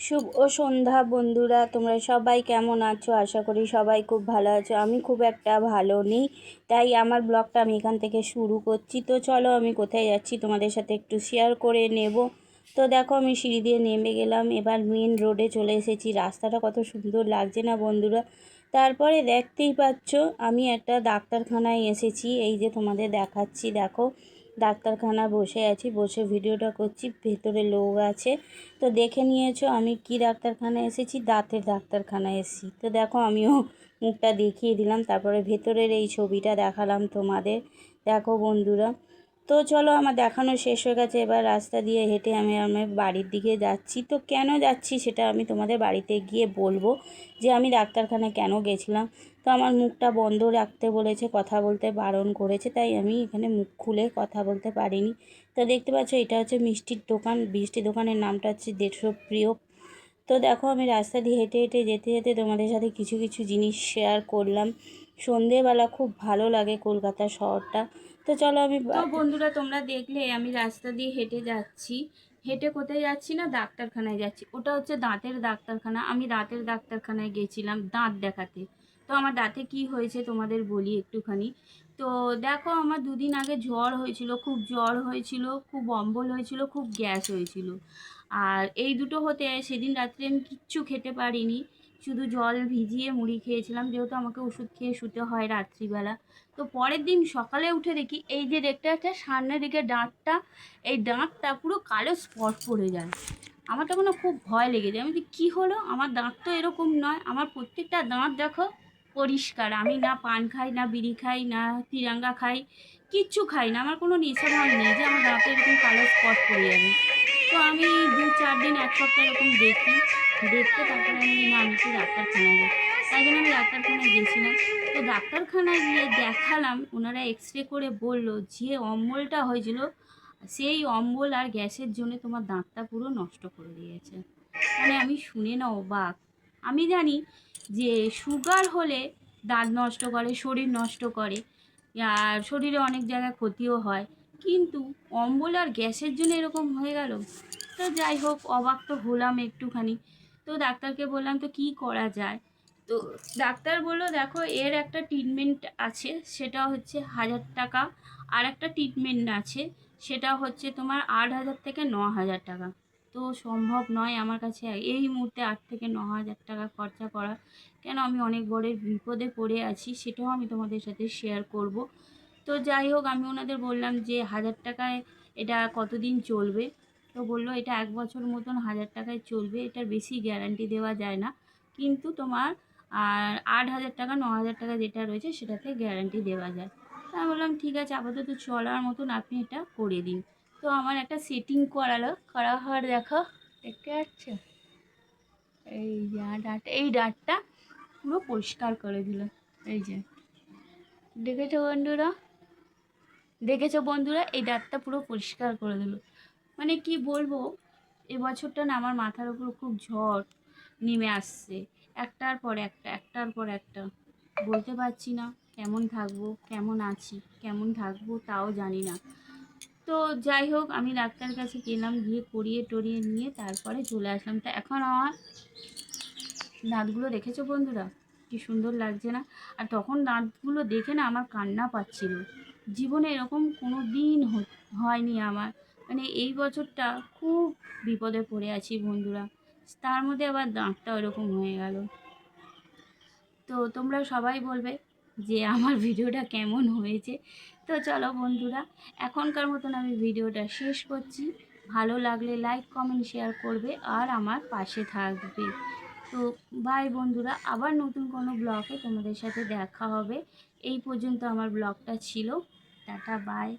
শুভ সন্ধ্যা বন্ধুরা, তোমরা সবাই কেমন আছো? আশা করি সবাই খুব ভালো আছো। আমি খুব একটা ভালো নেই, তাই আমার ব্লগটা আমি এখান থেকে শুরু করছি। তো চলো, আমি কোথায় যাচ্ছি তোমাদের সাথে একটু শেয়ার করে নেব। তো দেখো, আমি সিঁড়ি দিয়ে নেমে গেলাম, এবার মেন রোডে চলে এসেছি। রাস্তাটা কত সুন্দর লাগছে না বন্ধুরা? তারপরে দেখতেই পাচ্ছ, আমি একটা ডাক্তারখানায় এসেছি। এই যে তোমাদের দেখাচ্ছি, দেখো ডাক্তারখানা বসে আছি, বসে ভিডিওটা করছি। ভেতরে লোক আছে। তো দেখে নিয়েছো আমি কি ডাক্তারখানায় এসেছি? দাঁতের ডাক্তারখানায় এসেছি। তো দেখো, আমিও মুখটা দেখিয়ে দিলাম, তারপরে ভেতরের এই ছবিটা দেখালাম তোমাদের। দেখো বন্ধুরা, তো চলো, আমার দেখানো শেষ হয়ে গেছে। এবার রাস্তা দিয়ে হেঁটে আমি আমার বাড়ির দিকে যাচ্ছি। তো কেন যাচ্ছি সেটা আমি তোমাদের বাড়িতে গিয়ে বলবো, যে আমি ডাক্তারখানায় কেন গেছিলাম। তো আমার মুখটা বন্ধ রাখতে বলেছে, কথা বলতে বারণ করেছে, তাই আমি এখানে মুখ খুলে কথা বলতে পারিনি। তো দেখতে পাচ্ছ, এটা হচ্ছে মিষ্টির দোকান। মিষ্টির দোকানের নামটা হচ্ছে দেশপ্রিয়। তো দেখো, আমি রাস্তা দিয়ে হেঁটে হেঁটে যেতে যেতে তোমাদের সাথে কিছু কিছু জিনিস শেয়ার করলাম। সন্ধেবেলা খুব ভালো লাগে কলকাতা শহরটা। তো চলো, তো বন্ধুরা, তোমরা দেখলে আমি রাস্তা দিয়ে হেঁটে যাচ্ছি। হেঁটে কোথায় যাচ্ছি না, ডাক্তারখানায় যাচ্ছি। ওটা হচ্ছে দাঁতের ডাক্তারখানা। আমি দাঁতের ডাক্তারখানায় গেছিলাম দাঁত দেখাতে। তো আমার দাঁতে কি হয়েছে তোমাদের বলি একটুখানি। তো দেখো, আমার দুদিন আগে জ্বর হয়েছিল, খুব জ্বর হয়েছিল, খুব অম্বল হয়েছিল, খুব গ্যাস হয়েছিল। আর এই দুটো হতে সেদিন রাত্রে আমি কিচ্ছু খেতে পারিনি, শুধু জল ভিজিয়ে মুড়ি খেয়েছিলাম, যেহেতু আমাকে ওষুধ খেয়ে শুতে হয় রাত্রিবেলা। তো পরের দিন সকালে উঠে দেখি, এই যে দেখতে একটা সামনের দিকে দাঁতটা, এই দাঁতটা পুরো কালো স্পট পড়ে যায়। আমার তখন খুব ভয় লেগে যায়। আমি যে কী হলো, আমার দাঁত তো এরকম নয়, আমার প্রত্যেকটা দাঁত দেখো পরিষ্কার। আমি না পান খাই, না বিড়ি খাই, না তিরাঙ্গা খাই, কিচ্ছু খাই না। আমার কোনো নেশাভাব নেই যে আমার দাঁতে এরকম কালো স্পট পড়ে যাবে। তো আমি 2-4 দিন, 1 সপ্তাহ এরকম দেখি। দেখতে তারপরে আমি না, আমি একটু ডাক্তারখানায় যাই। তাই জন্য আমি ডাক্তারখানায় গেছিলাম। তো ডাক্তারখানায় গিয়ে দেখালাম, ওনারা এক্স-রে করে বলল যে অম্বলটা হয়েছিল, সেই অম্বল আর গ্যাসের জন্য তোমার দাঁতটা পুরো নষ্ট করে দিয়েছে। মানে আমি শুনে না অবাক। আমি জানি যে সুগার হলে দাঁত নষ্ট করে, শরীর নষ্ট করে, আর শরীরে অনেক জায়গায় ক্ষতিও হয়, কিন্তু অম্বল আর গ্যাসের জন্য এরকম হয়ে গেল। তো যাই হোক, অবাক তো হলাম একটুখানি। তো ডাক্তারকে বললাম, তো কী করা যায়? তো ডাক্তার বললো, দেখো এর একটা ট্রিটমেন্ট আছে, সেটা হচ্ছে 1000 টাকা। আর একটা ট্রিটমেন্ট আছে, সেটা হচ্ছে তোমার 8000 থেকে 9000 টাকা। তো সম্ভব নয় আমার কাছে এই মুহূর্তে 8 থেকে 9000 টাকা খরচা করা। কেন, আমি অনেক বড় বিপদে পড়ে আছি, সেটাও আমি তোমাদের সাথে শেয়ার করব। তো যাই হোক, আমি ওনাদের বললাম যে 1000 টাকায় এটা কতদিন চলবে? তো বললো এটা 1 বছর মতন 1000 টাকায় চলবে, এটার বেশি গ্যারান্টি দেওয়া যায় না, কিন্তু তোমার আর 8000 টাকা 9000 টাকা যেটা রয়েছে সেটাতে গ্যারান্টি দেওয়া যায়। তা আমি বললাম ঠিক আছে, আপাতত চলার মতন আপনি এটা করে দিন। তো আমার একটা সেটিং করালো, করা হওয়ার দেখো, দেখতে পাচ্ছ এই যে এই ডাঁটটা পুরো পরিষ্কার করে দিল। এই যে দেখেছো বন্ধুরা, দেখেছো বন্ধুরা, এই দাঁতটা পুরো পরিষ্কার করে দিল। মানে কি বলবো, এবছরটা না আমার মাথার উপর খুব ঝড় নেমে আসছে, একটার পর একটা, একটার পর একটা। বলতে পারছি না কেমন থাকবো, কেমন আছি, কেমন থাকবো তাও জানি না। তো যাই হোক, আমি ডাক্তারের কাছে গেলাম, গিয়ে করিয়ে টরিয়ে নিয়ে তারপরে চলে আসলাম। তো এখন আমার দাঁতগুলো দেখেছো বন্ধুরা, কি সুন্দর লাগছে না? আর তখন দাঁতগুলো দেখে না আমার কান্না পাচ্ছিল। জীবনে এরকম কোনো দিন হয়নি আমার। মানে এই বছরটা খুব বিপদে পড়ে আছি বন্ধুরা, তার মধ্যে আবার দাঁতটা ওরকম হয়ে গেল। তো তোমরা সবাই বলবে যে আমার ভিডিওটা কেমন হয়েছে। তো চলো বন্ধুরা, এখনকার মতন আমি ভিডিওটা শেষ করছি। ভালো লাগলে লাইক, কমেন্ট, শেয়ার করবে আর আমার পাশে থাকবে। তো বাই বন্ধুরা, আবার নতুন কোনো ব্লগে তোমাদের সাথে দেখা হবে। এই পর্যন্ত আমার ব্লগটা ছিল। Tata, by.